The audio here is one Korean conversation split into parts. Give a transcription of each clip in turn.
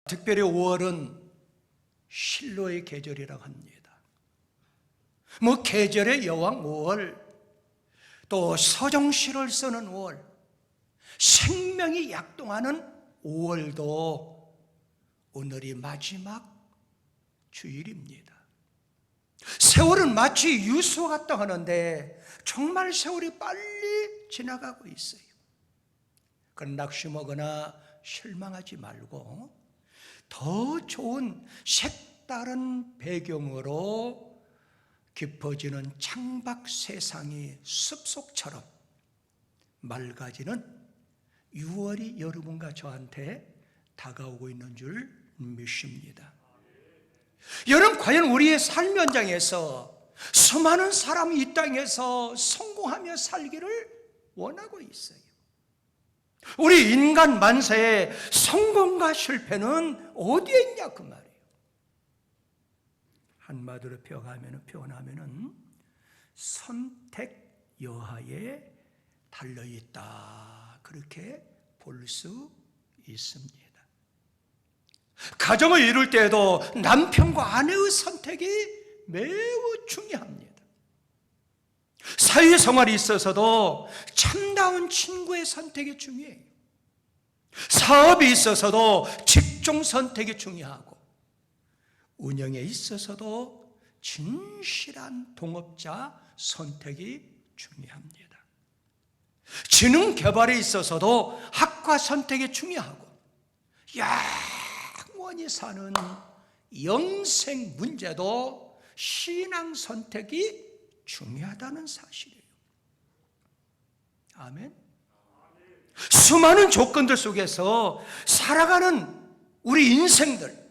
특별히 5월은 실로의 계절이라고 합니다. 계절의 여왕 5월, 또 서정시를 쓰는 5월, 생명이 약동하는 5월도 오늘이 마지막 주일입니다. 세월은 마치 유수와 같다 하는데 정말 세월이 빨리 지나가고 있어요. 그런 낙심하거나 실망하지 말고 더 좋은 색다른 배경으로 깊어지는 창밖 세상이 숲속처럼 맑아지는 6월이 여러분과 저한테 다가오고 있는 줄 믿습니다. 여러분, 과연 우리의 삶 현장에서 수많은 사람이 이 땅에서 성공하며 살기를 원하고 있어요. 우리 인간 만세의 성공과 실패는 어디에 있냐 그 말이에요. 한마디로 표현하면은 선택 여하에 달려있다, 그렇게 볼 수 있습니다. 가정을 이룰 때에도 남편과 아내의 선택이 매우 중요합니다. 사회생활이 있어서도 참다운 친구의 선택이 중요해요. 사업이 있어서도 직종 선택이 중요하고, 운영에 있어서도 진실한 동업자 선택이 중요합니다. 지능 개발에 있어서도 학과 선택이 중요하고, 영원히 사는 영생 문제도 신앙 선택이 중요하다는 사실이에요. 아멘. 수많은 조건들 속에서 살아가는 우리 인생들,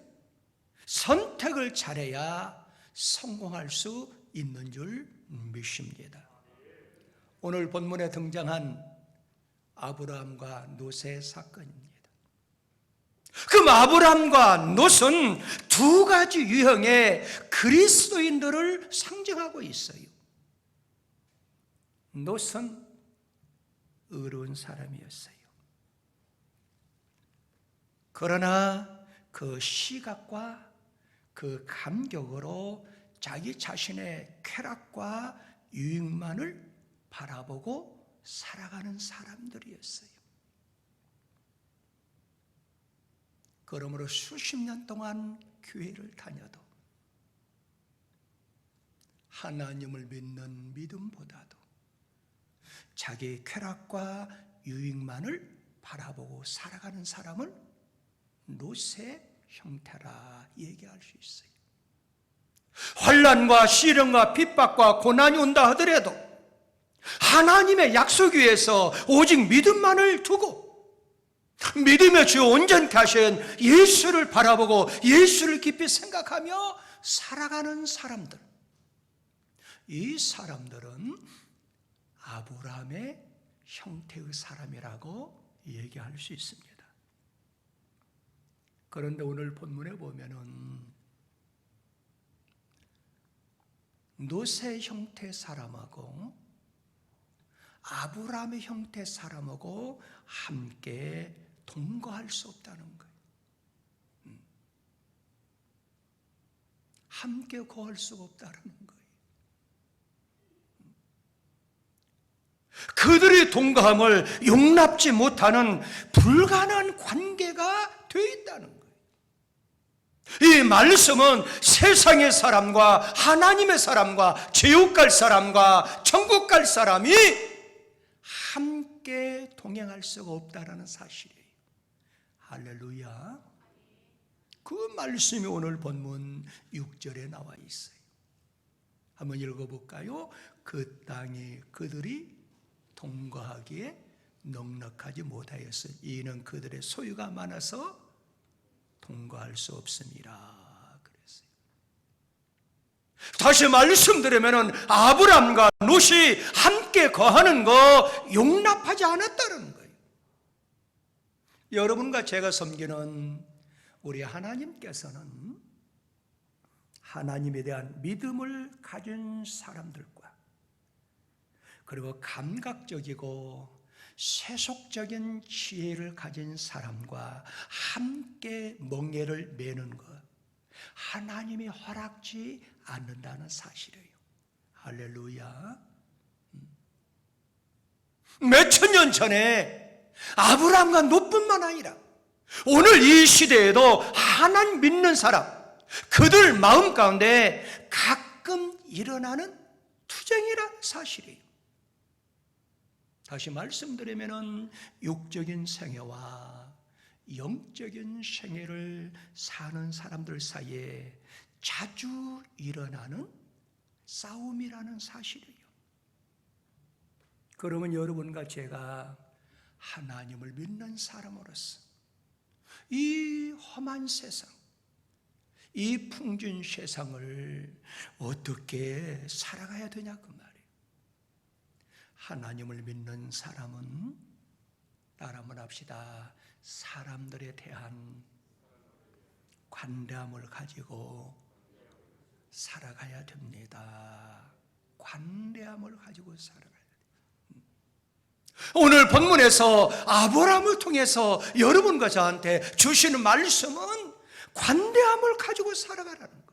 선택을 잘해야 성공할 수 있는 줄 믿습니다. 오늘 본문에 등장한 아브라함과 롯의 사건입니다. 그럼 아브라함과 롯은 두 가지 유형의 그리스도인들을 상징하고 있어요. 롯은 의로운 사람이었어요. 그러나 그 시각과 그 감격으로 자기 자신의 쾌락과 유익만을 바라보고 살아가는 사람들이었어요. 그러므로 수십 년 동안 교회를 다녀도 하나님을 믿는 믿음보다도 자기의 쾌락과 유익만을 바라보고 살아가는 사람을 롯의 형태라 얘기할 수 있어요. 환난과 시련과 핍박과 고난이 온다 하더라도 하나님의 약속 위에서 오직 믿음만을 두고 믿음의 주 온전케 하신 예수를 바라보고 예수를 깊이 생각하며 살아가는 사람들, 이 사람들은 아브라함의 형태의 사람이라고 얘기할 수 있습니다. 그런데 오늘 본문에 보면은 롯의 형태 사람하고 아브라함의 형태 사람하고 함께 동거할 수 없다는 거예요. 함께 거할 수가 없다는 거예요. 그들의 동거함을 용납지 못하는 불가능한 관계가 되어 있다는 거예요. 이 말씀은 세상의 사람과 하나님의 사람과 지옥 갈 사람과 천국 갈 사람이 함께 동행할 수가 없다는 사실이에요. 할렐루야. 그 말씀이 오늘 본문 6절에 나와 있어요. 한번 읽어볼까요? 그 땅에 그들이 동거하기에 넉넉하지 못하였으니 이는 그들의 소유가 많아서 동거할 수 없습니다. 그랬어요. 다시 말씀드리면 아브람과 롯이 함께 거하는 거 용납하지 않았다는 거예요. 여러분과 제가 섬기는 우리 하나님께서는 하나님에 대한 믿음을 가진 사람들과 그리고 감각적이고 세속적인 지혜를 가진 사람과 함께 멍에를 매는 것, 하나님이 허락지 않는다는 사실이에요. 할렐루야. 몇천 년 전에 아브라함과 롯뿐만 아니라 오늘 이 시대에도 하나님 믿는 사람, 그들 마음 가운데 가끔 일어나는 투쟁이라는 사실이에요. 다시 말씀드리면 육적인 생애와 영적인 생애를 사는 사람들 사이에 자주 일어나는 싸움이라는 사실이에요. 그러면 여러분과 제가 하나님을 믿는 사람으로서 이 험한 세상, 이 풍진 세상을 어떻게 살아가야 되냐 그 말이에요. 하나님을 믿는 사람은 따라만 합시다. 사람들에 대한 관대함을 가지고 살아가야 됩니다. 관대함을 가지고 살아가야 돼요. 오늘 본문에서 아브라함을 통해서 여러분과 저한테 주시는 말씀은 관대함을 가지고 살아가라는 거예요.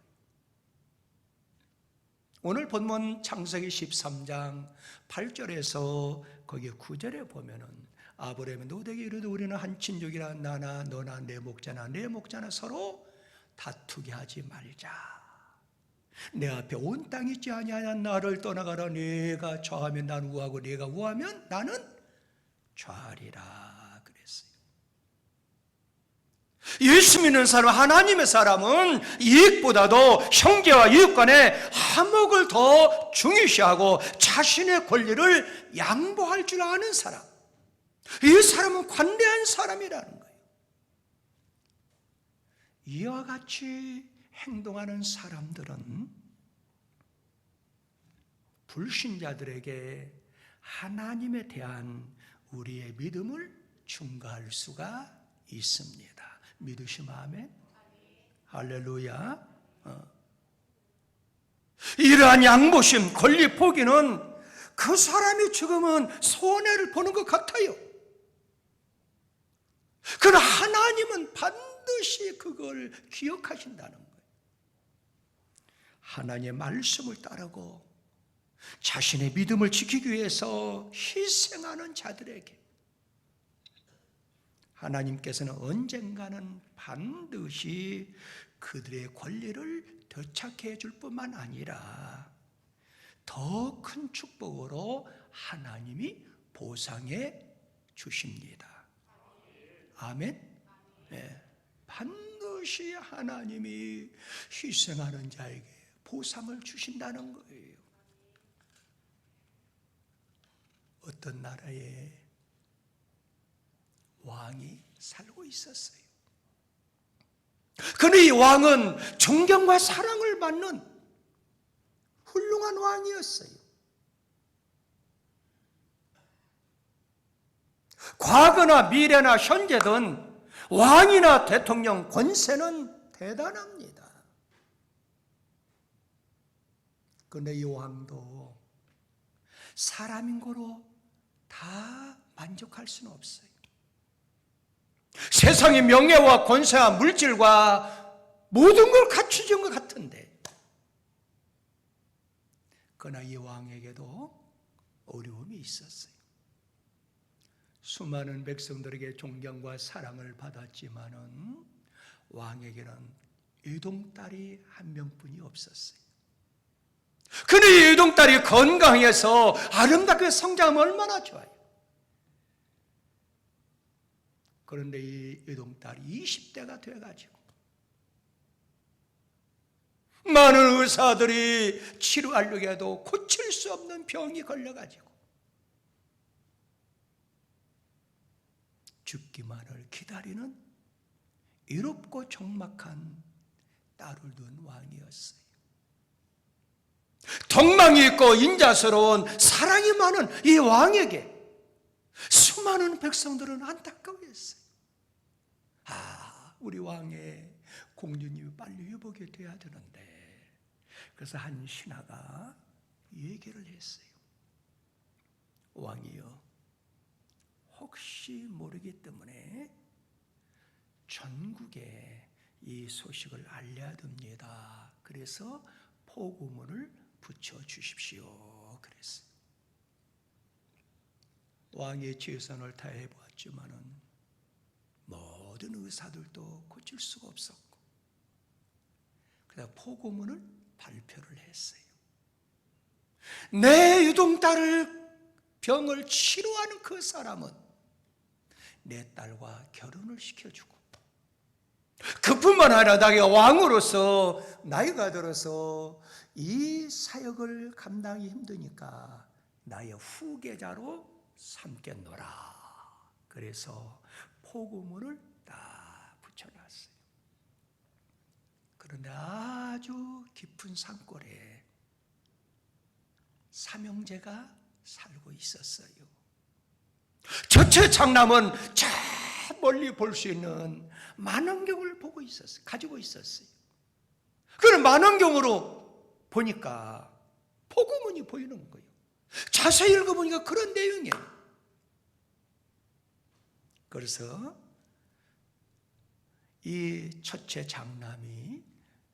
오늘 본문 창세기 13장 8절에서 거기 9절에 보면은 아브라함이 노대게 이르되 우리는 한 친족이라 나나 너나 내 목자나 내 목자나 서로 다투게 하지 말자. 내 앞에 온 땅이 있지 아니하냐. 나를 떠나가라. 네가 좌하면 나는 우하고 네가 우하면 나는 좌리라 그랬어요. 예수 믿는 사람, 하나님의 사람은 이익보다도 형제와 이웃 간의 화목을 더 중요시하고 자신의 권리를 양보할 줄 아는 사람, 이 사람은 관대한 사람이라는 거예요. 이와 같이 행동하는 사람들은 불신자들에게 하나님에 대한 우리의 믿음을 증거할 수가 있습니다. 믿으시면 아멘. 할렐루야. 이러한 양보심, 권리 포기는 그 사람이 지금은 손해를 보는 것 같아요. 그러나 하나님은 반드시 그걸 기억하신다는 거예요. 하나님의 말씀을 따르고 자신의 믿음을 지키기 위해서 희생하는 자들에게 하나님께서는 언젠가는 반드시 그들의 권리를 되찾게 해줄 뿐만 아니라 더 큰 축복으로 하나님이 보상해 주십니다. 아멘. 네. 반드시 하나님이 희생하는 자에게 보상을 주신다는 거예요. 어떤 나라에 왕이 살고 있었어요. 그런데 이 왕은 존경과 사랑을 받는 훌륭한 왕이었어요. 과거나 미래나 현재든 왕이나 대통령 권세는 대단합니다. 그런데 이 왕도 사람인 거로 다 만족할 수는 없어요. 세상의 명예와 권세와 물질과 모든 걸 갖추진 것 같은데, 그러나 이 왕에게도 어려움이 있었어요. 수많은 백성들에게 존경과 사랑을 받았지만은 왕에게는 외동딸이 한 명뿐이 없었어요. 그런데 이 외동딸이 건강해서 아름답게 성장하면 얼마나 좋아요. 그런데 이 외동딸이 20대가 돼가지고 많은 의사들이 치료하려고 해도 고칠 수 없는 병이 걸려가지고 죽기만을 기다리는 외롭고 적막한 딸을 둔 왕이었어요. 덕망이 있고 인자스러운 사랑이 많은 이 왕에게 수많은 백성들은 안타까워했어요. 우리 왕의 공주님이 빨리 회복이 돼야 되는데. 그래서 한 신하가 얘기를 했어요. 왕이여, 혹시 모르기 때문에 전국에 이 소식을 알려야 됩니다. 그래서 포고문을 붙여주십시오. 그랬어요. 왕의 최선을 다해 보았지만은 모든 의사들도 고칠 수가 없었고, 그래서 포고문을 발표를 했어요. 내 유동딸을 병을 치료하는 그 사람은 내 딸과 결혼을 시켜주고, 그뿐만 아니라 나의 왕으로서 나이가 들어서 이 사역을 감당하기 힘드니까 나의 후계자로 삼겠노라. 그래서 포고문을 딱 붙여놨어요. 그런데 아주 깊은 산골에 삼형제가 살고 있었어요. 첫째 장남은 저 멀리 볼 수 있는 만원경을 보고 있었어요. 가지고 있었어요. 그런 만원경으로 보니까 포고문이 보이는 거예요. 자세히 읽어보니까 그런 내용이에요. 그래서 이 첫째 장남이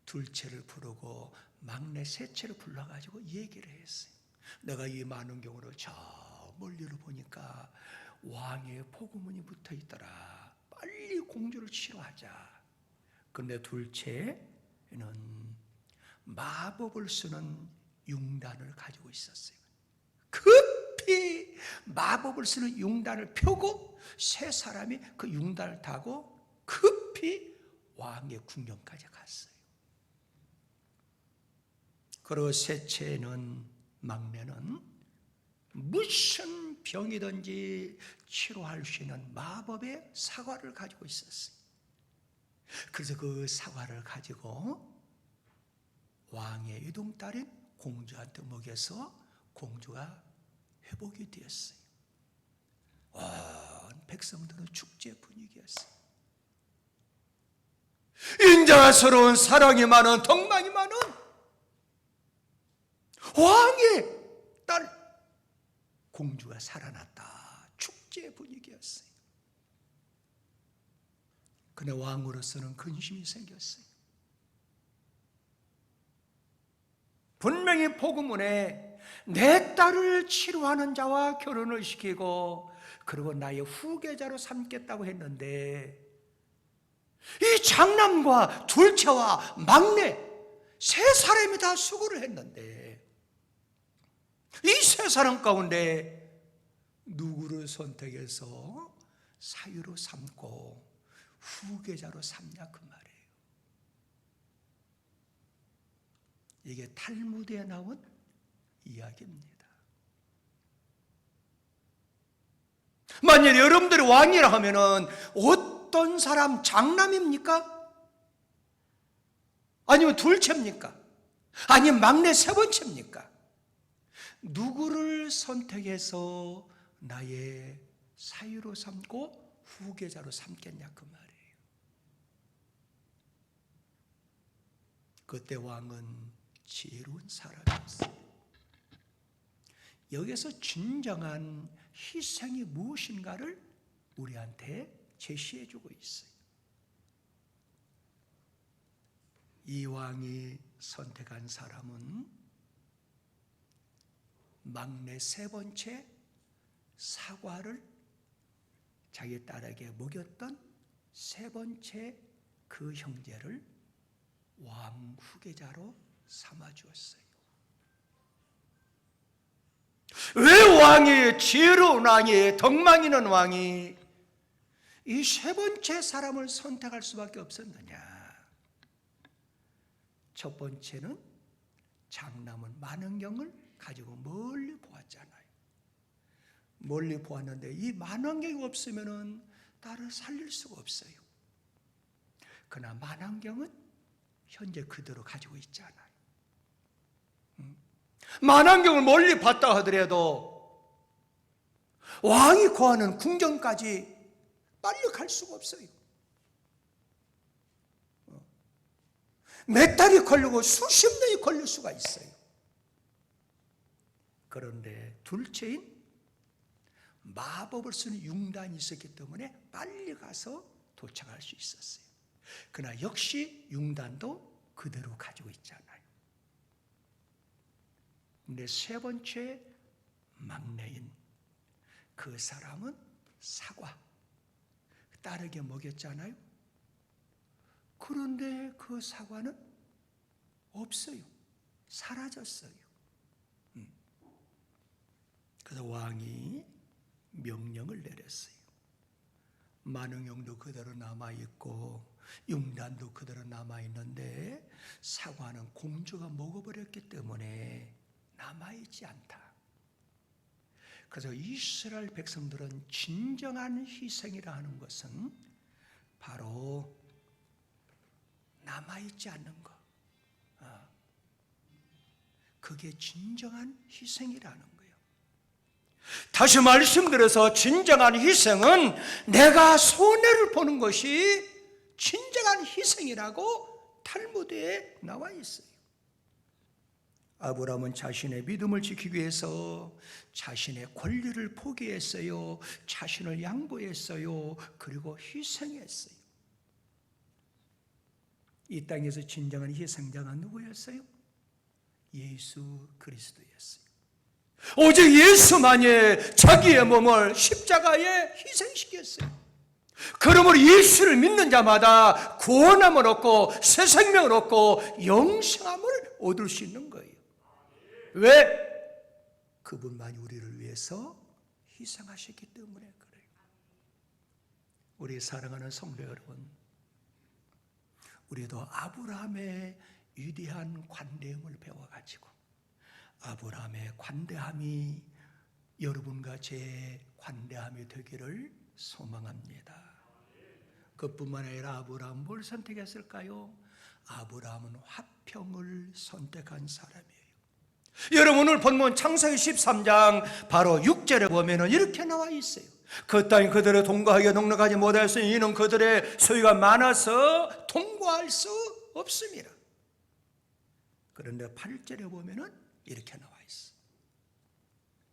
둘째를 부르고 막내 셋째를 불러가지고 얘기를 했어요. 내가 이 만원경으로 저 멀리를 보니까 왕의 포고문이 붙어 있더라. 빨리 공주를 치료하자. 그런데 둘째는 마법을 쓰는 융단을 가지고 있었어요. 급히 마법을 쓰는 융단을 펴고 세 사람이 그 융단을 타고 급히 왕의 궁전까지 갔어요. 그리고 셋째는, 막내는 무슨 병이든지 치료할 수 있는 마법의 사과를 가지고 있었어요. 그래서 그 사과를 가지고 왕의 유동딸인 공주한테 먹여서 공주가 회복이 되었어요. 온 백성들은 축제 분위기였어요. 인자스러운 사랑이 많은, 덕망이 많은 왕의 딸 공주가 살아났다. 축제 분위기였어요. 그런데 왕으로서는 근심이 생겼어요. 분명히 포고문에 내 딸을 치료하는 자와 결혼을 시키고 그리고 나의 후계자로 삼겠다고 했는데, 이 장남과 둘째와 막내 세 사람이 다 수고를 했는데, 이 세 사람 가운데 누구를 선택해서 사유로 삼고 후계자로 삼냐, 그 말이에요. 이게 탈무드에 나온 이야기입니다. 만일 여러분들이 왕이라 하면은 어떤 사람, 장남입니까? 아니면 둘째입니까? 아니면 막내 세 번째입니까? 누구를 선택해서 나의 사유로 삼고 후계자로 삼겠냐, 그 말이에요. 그때 왕은 지혜로운 사람이었어요. 여기서 진정한 희생이 무엇인가를 우리한테 제시해주고 있어요. 이 왕이 선택한 사람은 막내 세 번째 사과를 자기 딸에게 먹였던 세 번째 그 형제를 왕 후계자로 삼아주었어요. 왜 왕이, 지혜로운 왕이, 덕망 있는 왕이 이 세 번째 사람을 선택할 수밖에 없었느냐? 첫 번째는 장남은 만원경을 가지고 멀리 보았잖아요. 멀리 보았는데 이 만원경이 없으면 딸을 살릴 수가 없어요. 그러나 만원경은 현재 그대로 가지고 있잖아요. 만원경을 멀리 봤다 하더라도 왕이 거하는 궁전까지 빨리 갈 수가 없어요. 몇 달이 걸리고 수십 년이 걸릴 수가 있어요. 그런데 둘째인 마법을 쓰는 융단이 있었기 때문에 빨리 가서 도착할 수 있었어요. 그러나 역시 융단도 그대로 가지고 있잖아요. 근데 세 번째 막내인 그 사람은 사과, 딸에게 먹였잖아요. 그런데 그 사과는 없어요. 사라졌어요. 그래서 왕이 명령을 내렸어요. 만응용도 그대로 남아있고 융단도 그대로 남아있는데 사과는 공주가 먹어버렸기 때문에 남아있지 않다. 그래서 이스라엘 백성들은 진정한 희생이라 하는 것은 바로 남아있지 않는 것, 그게 진정한 희생이라는 거예요. 다시 말씀드려서 진정한 희생은 내가 손해를 보는 것이 진정한 희생이라고 탈무드에 나와 있어요. 아브라함은 자신의 믿음을 지키기 위해서 자신의 권리를 포기했어요. 자신을 양보했어요. 그리고 희생했어요. 이 땅에서 진정한 희생자가 누구였어요? 예수 그리스도였어요. 오직 예수만이 자기의 몸을 십자가에 희생시켰어요. 그러므로 예수를 믿는 자마다 구원함을 얻고 새 생명을 얻고 영생함을 얻을 수 있는 거예요. 왜? 그분만이 우리를 위해서 희생하셨기 때문에 그래요. 우리 사랑하는 성도 여러분, 우리도 아브라함의 위대한 관대함을 배워가지고 아브라함의 관대함이 여러분과 제 관대함이 되기를 소망합니다. 그뿐만 아니라 아브라함은 뭘 선택했을까요? 아브라함은 화평을 선택한 사람이에요. 여러분 오늘 본문 창세기 13장 바로 6절에 보면 이렇게 나와 있어요. 그 땅이 그들을 통과하게 넉넉하지 못하였으니 이는 그들의 소유가 많아서 통과할 수 없습니다. 그런데 8절에 보면 이렇게 나와 있어요.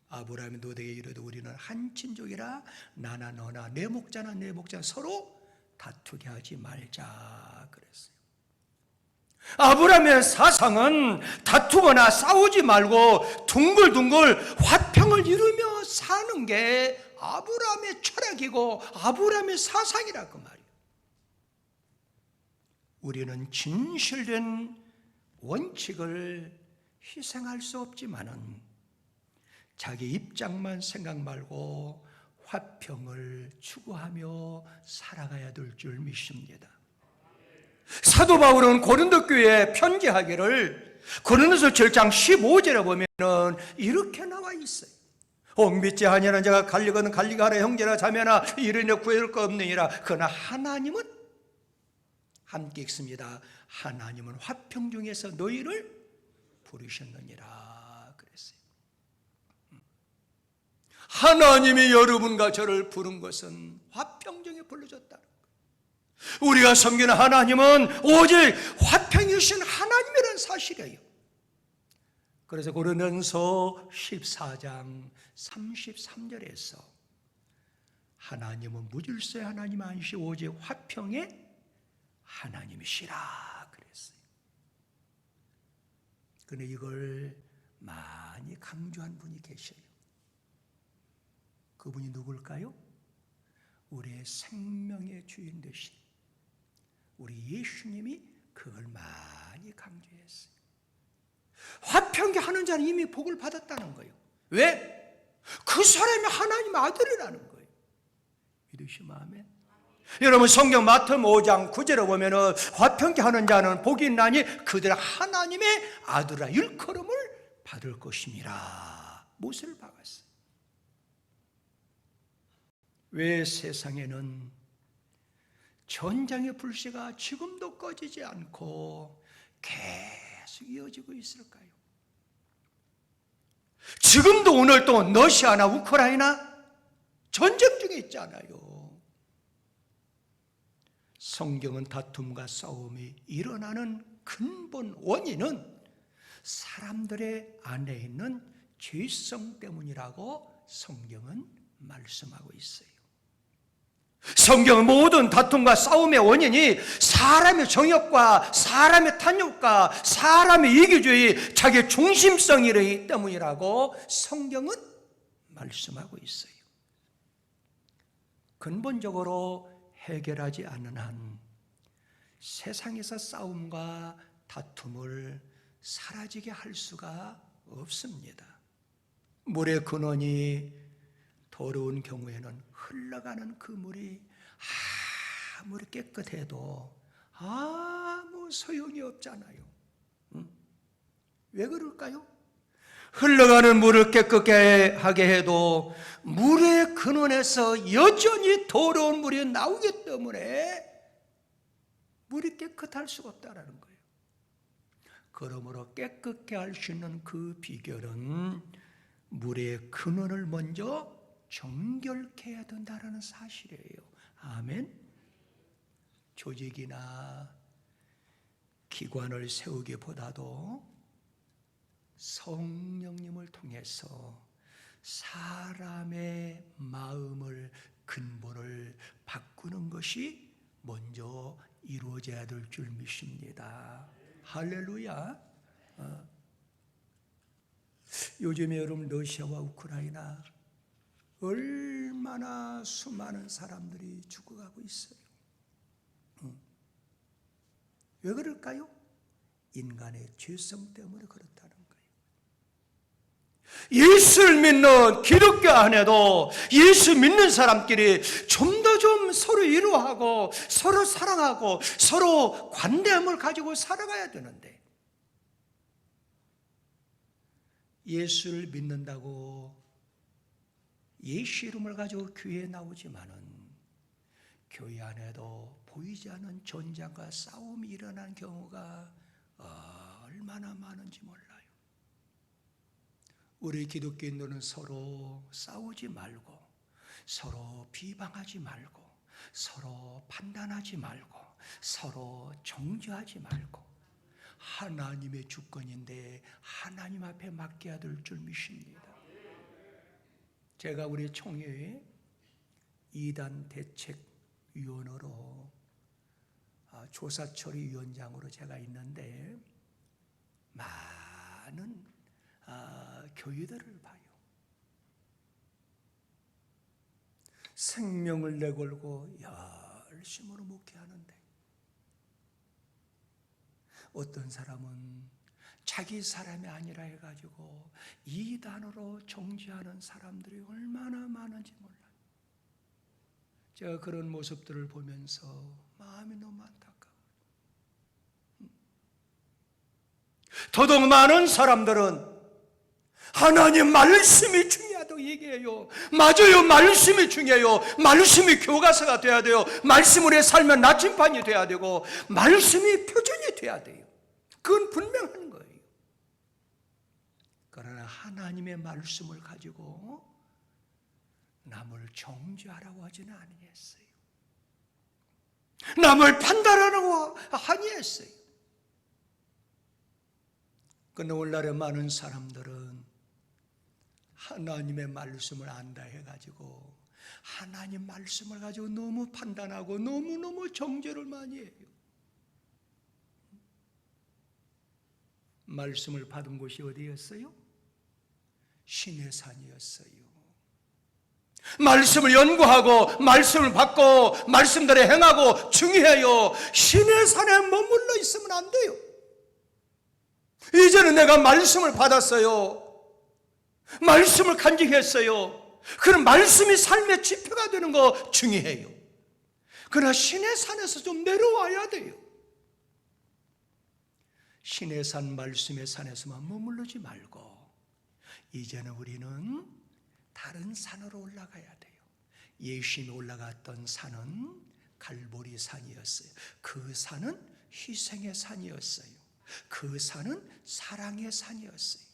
아브라함이 노대에 이르되 우리는 한 친족이라 나나 너나 내 목자나 내 목자 서로 다투게 하지 말자 그랬어요. 아브라함의 사상은 다투거나 싸우지 말고 둥글둥글 화평을 이루며 사는 게 아브라함의 철학이고 아브라함의 사상이라 그 말이에요. 우리는 진실된 원칙을 희생할 수 없지만은 자기 입장만 생각 말고 화평을 추구하며 살아가야 될 줄 믿습니다. 사도 바울은 고린도 교회에 편지하기를 고린도서 7장 15절에 보면은 이렇게 나와 있어요. 믿지 아니하는 자가 갈리거든 갈리게 하라 형제나 자매나 이르내 구해줄 것 없느니라. 그러나 하나님은 함께 있습니다. 하나님은 화평 중에서 너희를 부르셨느니라 그랬어요. 하나님이 여러분과 저를 부른 것은 화평 중에 불러줬다는 거예요. 우리가 섬기는 하나님은 오직 화평이신 하나님이라는 사실이에요. 그래서 고린도서 14장 33절에서 하나님은 무질서의 하나님 아니시오 오직 화평의 하나님이시라 그랬어요. 그런데 이걸 많이 강조한 분이 계셔요. 그분이 누굴까요? 우리의 생명의 주인 되신 우리 예수님이 그걸 많이 강조했어요. 화평케 하는 자는 이미 복을 받았다는 거예요. 왜? 그 사람이 하나님의 아들이라는 거예요. 믿으시면 아멘. 여러분 성경 마태복음 5장 9절에 보면은 화평케 하는 자는 복이 있나니 그들 하나님의 아들아 일컬음을 받을 것임이라. 못을 박았어요. 왜 세상에는 전장의 불씨가 지금도 꺼지지 않고 계속 이어지고 있을까요? 지금도 오늘 또 러시아나 우크라이나 전쟁 중에 있잖아요. 성경은 다툼과 싸움이 일어나는 근본 원인은 사람들의 안에 있는 죄성 때문이라고 성경은 말씀하고 있어요. 성경은 모든 다툼과 싸움의 원인이 사람의 정욕과 사람의 탐욕과 사람의 이기주의, 자기 중심성이기 때문이라고 성경은 말씀하고 있어요. 근본적으로 해결하지 않는 한 세상에서 싸움과 다툼을 사라지게 할 수가 없습니다. 물의 근원이 더러운 경우에는 흘러가는 그 물이 아무리 깨끗해도 아무 소용이 없잖아요. 왜 그럴까요? 흘러가는 물을 깨끗게 하게 해도 물의 근원에서 여전히 더러운 물이 나오기 때문에 물이 깨끗할 수가 없다는 거예요. 그러므로 깨끗게 할 수 있는 그 비결은 물의 근원을 먼저 정결케 해야 된다는 사실이에요. 아멘. 조직이나 기관을 세우기보다도 성령님을 통해서 사람의 마음을, 근본을 바꾸는 것이 먼저 이루어져야 될 줄 믿습니다. 할렐루야. 요즘에 여러분 러시아와 우크라이나 얼마나 수많은 사람들이 죽어가고 있어요. 왜 그럴까요? 인간의 죄성 때문에 그렇다는 거예요. 예수를 믿는 기독교 안에도 예수 믿는 사람끼리 좀 더 서로 이루하고 서로 사랑하고 서로 관대함을 가지고 살아가야 되는데, 예수를 믿는다고 예수 이름을 가지고 교회에 나오지만은 교회 안에도 보이지 않는 전쟁과 싸움이 일어난 경우가 얼마나 많은지 몰라요. 우리 기독교인들은 서로 싸우지 말고, 서로 비방하지 말고, 서로 판단하지 말고, 서로 정죄하지 말고, 하나님의 주권인데 하나님 앞에 맡겨야 될 줄 믿습니다. 제가 우리 총회의 2단 대책위원으로 조사처리위원장으로 제가 있는데 많은 교회들을 봐요. 생명을 내걸고 열심으로 목회하는데 어떤 사람은 자기 사람이 아니라 해가지고 이단으로 정죄하는 사람들이 얼마나 많은지 몰라요. 제가 그런 모습들을 보면서 마음이 너무 안타까워요. 더더욱 많은 사람들은 하나님 말씀이 중요하다고 얘기해요. 맞아요. 말씀이 중요해요. 말씀이 교과서가 돼야 돼요. 말씀으로 살면 나침반이 돼야 되고 말씀이 표준이 돼야 돼요. 그건 분명한 거예요. 그러나 하나님의 말씀을 가지고 남을 정죄하라고 하지는 아니했어요. 남을 판단하라고 아니했어요. 그런데 오늘날의 많은 사람들은 하나님의 말씀을 안다 해가지고 하나님 말씀을 가지고 너무 판단하고 너무너무 정죄를 많이 해요. 말씀을 받은 곳이 어디였어요? 신의 산이었어요. 말씀을 연구하고 말씀을 받고 말씀대로 행하고 중요해요. 신의 산에 머물러 있으면 안 돼요. 이제는 내가 말씀을 받았어요. 말씀을 간직했어요. 그런 말씀이 삶의 지표가 되는 거 중요해요. 그러나 신의 산에서 좀 내려와야 돼요. 신의 산, 말씀의 산에서만 머물르지 말고 이제는 우리는 다른 산으로 올라가야 돼요. 예수님이 올라갔던 산은 갈보리 산이었어요. 그 산은 희생의 산이었어요. 그 산은 사랑의 산이었어요.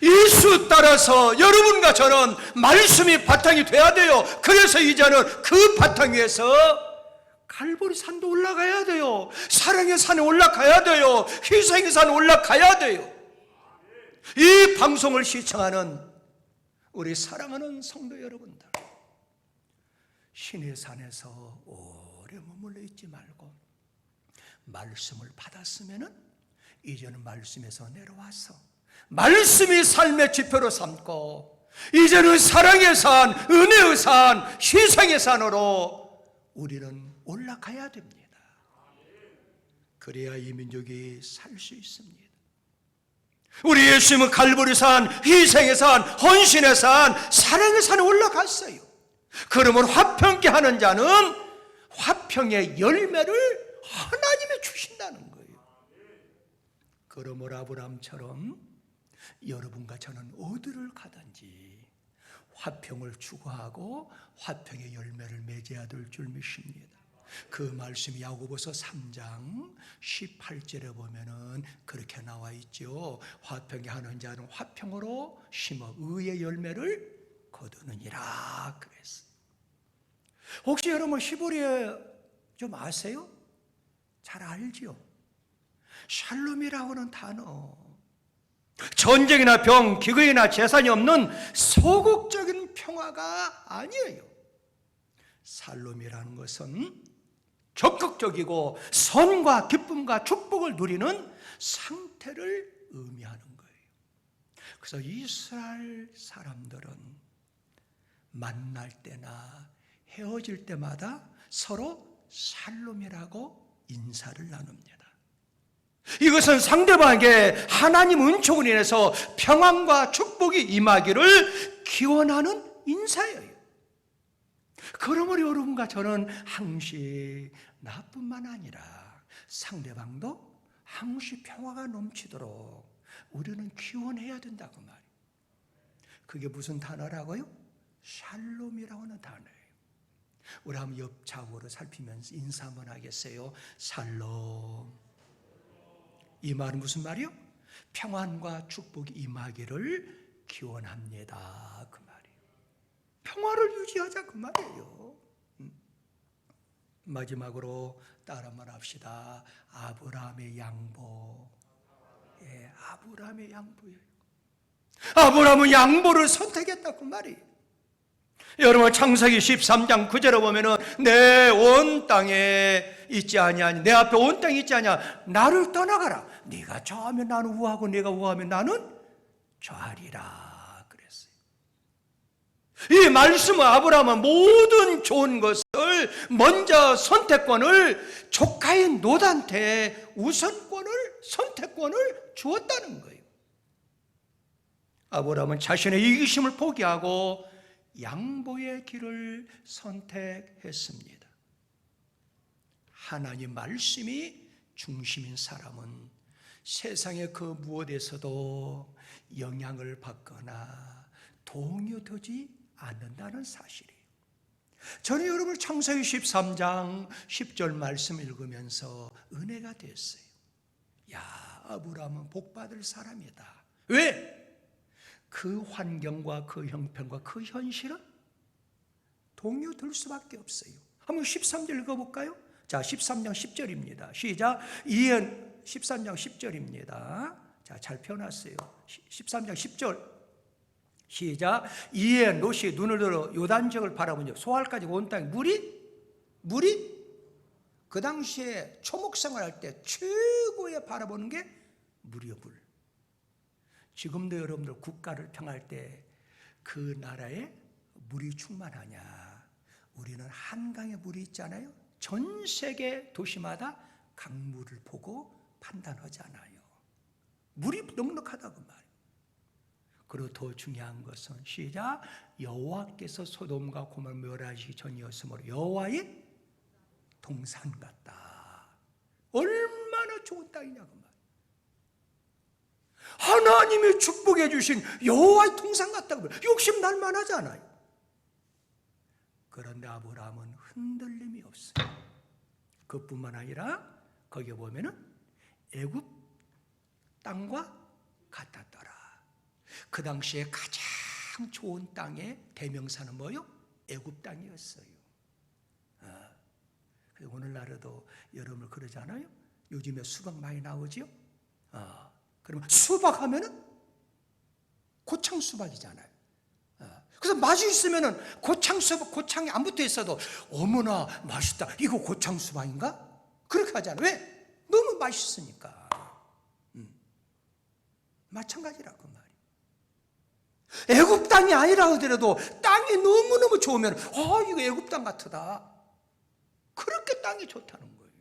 예수 따라서 여러분과 저는 말씀이 바탕이 돼야 돼요. 그래서 이제는 그 바탕 위에서 갈보리 산도 올라가야 돼요. 사랑의 산에 올라가야 돼요. 희생의 산에 올라가야 돼요. 이 방송을 시청하는 우리 사랑하는 성도 여러분들, 신의 산에서 오래 머물러 있지 말고 말씀을 받았으면 이제는 말씀에서 내려와서 말씀이 삶의 지표로 삼고 이제는 사랑의 산, 은혜의 산, 희생의 산으로 우리는 올라가야 됩니다. 그래야 이 민족이 살 수 있습니다. 우리 예수님은 갈보리 산, 희생의 산, 헌신의 산, 사랑의 산에 올라갔어요. 그러면 화평케 하는 자는 화평의 열매를 하나님이 주신다는 거예요. 그러므로 아브라함처럼 여러분과 저는 어디를 가든지 화평을 추구하고 화평의 열매를 맺어야 될 줄 믿습니다. 그 말씀이 야고보서 3장 18절에 보면은 그렇게 나와 있죠. 화평케 하는 자는 화평으로 심어 의의 열매를 거두느니라 그랬어요. 혹시 여러분 히브리어 좀 아세요? 잘 알지요? 샬롬이라고 하는 단어, 전쟁이나 병, 기근이나 재산이 없는 소극적인 평화가 아니에요. 샬롬이라는 것은 적극적이고 선과 기쁨과 축복을 누리는 상태를 의미하는 거예요. 그래서 이스라엘 사람들은 만날 때나 헤어질 때마다 서로 샬롬이라고 인사를 나눕니다. 이것은 상대방에게 하나님 은총으로 인해서 평안과 축복이 임하기를 기원하는 인사예요. 그러므로 여러분과 저는 항시 나뿐만 아니라 상대방도 항시 평화가 넘치도록 우리는 기원해야 된다고 말이에요. 그게 무슨 단어라고요? 샬롬이라고 하는 단어예요. 우리 한번 옆 좌우로 살피면서 인사 한번 하겠어요. 샬롬. 이 말은 무슨 말이요? 평안과 축복이 임하기를 기원합니다. 그 말이에요. 평화를 유지하자 그 말이에요. 마지막으로 따라 한번 합시다. 아브라함의 양보. 예, 아브라함의 양보예요. 아브라함은 양보를 선택했다 그 말이에요. 여러분 창세기 13장 9절에 보면은 내 온 땅에 있지 아니하니 내 앞에 온 땅에 있지 아니하 나를 떠나가라. 네가 저하면 나는 우하고 네가 우하면 나는 저하리라 그랬어요. 이 말씀은 아브라함은 모든 좋은 것을 먼저 선택권을 조카인 롯한테 우선권을 선택권을 주었다는 거예요. 아브라함은 자신의 이기심을 포기하고 양보의 길을 선택했습니다. 하나님 말씀이 중심인 사람은 세상의 그 무엇에서도 영향을 받거나 동요되지 않는다는 사실이에요. 저는 여러분 창세기 13장 10절 말씀 읽으면서 은혜가 됐어요. 야, 아브라함은 복받을 사람이다. 왜? 그 환경과 그 형편과 그 현실은 동요될 수밖에 없어요. 한번 13절 읽어볼까요? 자, 13장 10절입니다. 시작. 이엔 13장 10절입니다. 자, 잘 펴놨어요. 13장 10절. 시작. 이에 롯이 눈을 들어 요단지역을 바라보니 소알까지 온 땅에 물이 그 당시에 초목생활 할 때 최고의 바라보는 게 물이요, 물. 지금도 여러분들 국가를 평할 때 그 나라에 물이 충만하냐? 우리는 한강에 물이 있잖아요. 전 세계 도시마다 강물을 보고 판단하잖아요. 물이 넉넉하다고 말이에요. 그리고 더 중요한 것은 시작. 여호와께서 소돔과 고모라 멸하시기 전이었으므로 여호와의 동산 같다. 얼마나 좋은 땅이냐고 말이에요. 하나님이 축복해 주신 여호와의 동산 같다고 말이에요. 욕심 날 만하잖아요. 그런데 아브라함은 흔들림이 없어요. 그뿐만 아니라 거기에 보면은 애굽 땅과 같았더라. 그 당시에 가장 좋은 땅의 대명사는 뭐요? 애굽 땅이었어요. 오늘날에도 여러분 그러잖아요. 요즘에 수박 많이 나오죠? 그러면 수박 하면은 고창 수박이잖아요. 그래서 맛있으면은 고창이 안 붙어 있어도 어머나 맛있다, 이거 고창수박인가? 그렇게 하잖아. 왜? 너무 맛있으니까. 마찬가지라고 말이야. 애굽 땅이 아니라 하더라도 땅이 너무너무 좋으면 이거 애굽 땅 같다, 그렇게 땅이 좋다는 거예요.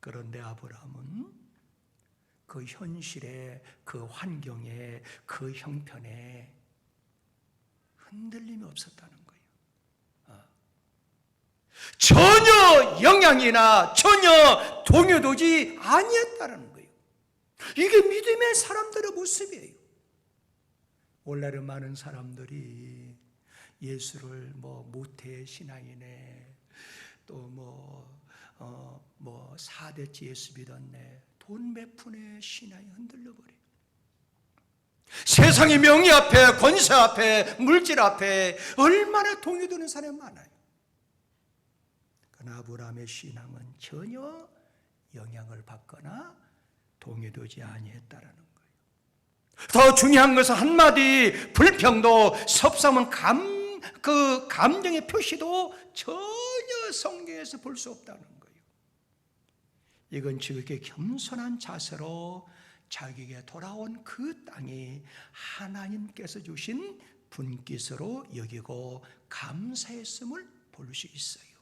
그런데 아브라함은 그 현실에, 그 환경에, 그 형편에 흔들림이 없었다는 거예요. 전혀 영향이나 전혀 동요되지 아니었다는 거예요. 이게 믿음의 사람들의 모습이에요. 오늘날의 많은 사람들이 예수를 모태 신앙이네, 또 4대째 예수 믿었네, 돈 몇 푼에 신앙이 흔들려버려요. 세상의 명예 앞에, 권세 앞에, 물질 앞에 얼마나 동요되는 사람이 많아요. 그러나 아브라함의 신앙은 전혀 영향을 받거나 동요되지 아니했다라는 거예요. 더 중요한 것은 한마디 불평도, 섭섭한 그 감정의 표시도 전혀 성경에서 볼 수 없다는 거예요. 이건 지극히 겸손한 자세로 자기에게 돌아온 그 땅이 하나님께서 주신 분깃으로 여기고 감사했음을 볼 수 있어요.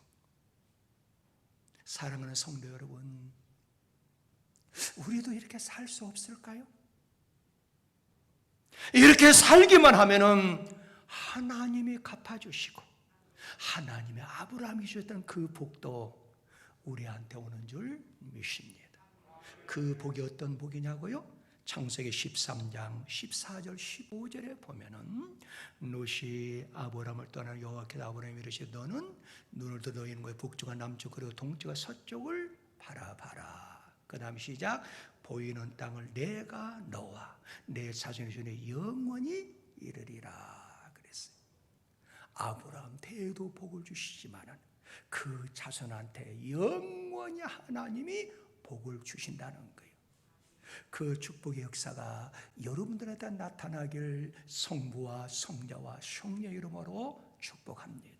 사랑하는 성도 여러분, 우리도 이렇게 살 수 없을까요? 이렇게 살기만 하면은 하나님이 갚아주시고 하나님의 아브라함이 주셨던 그 복도 우리한테 오는 줄 믿습니다. 그 복이 어떤 복이냐고요? 창세기 13장 14절 15절에 보면은 롯이 아브라함을 떠나는 여호와께서 아브라함에게 이르시되 너는 눈을 들어 너희 있는 곳에 북쪽과 남쪽 그리고 동쪽과 서쪽을 바라봐라. 그 다음 시작. 보이는 땅을 내가 너와 내 자손의 손에 영원히 이르리라 그랬어요. 아브라함 대도 복을 주시지만은 그 자손한테 영원히 하나님이 복을 주신다는 거예요. 그 축복의 역사가 여러분들한테 나타나길 성부와 성자와 성령의 이름으로 축복합니다.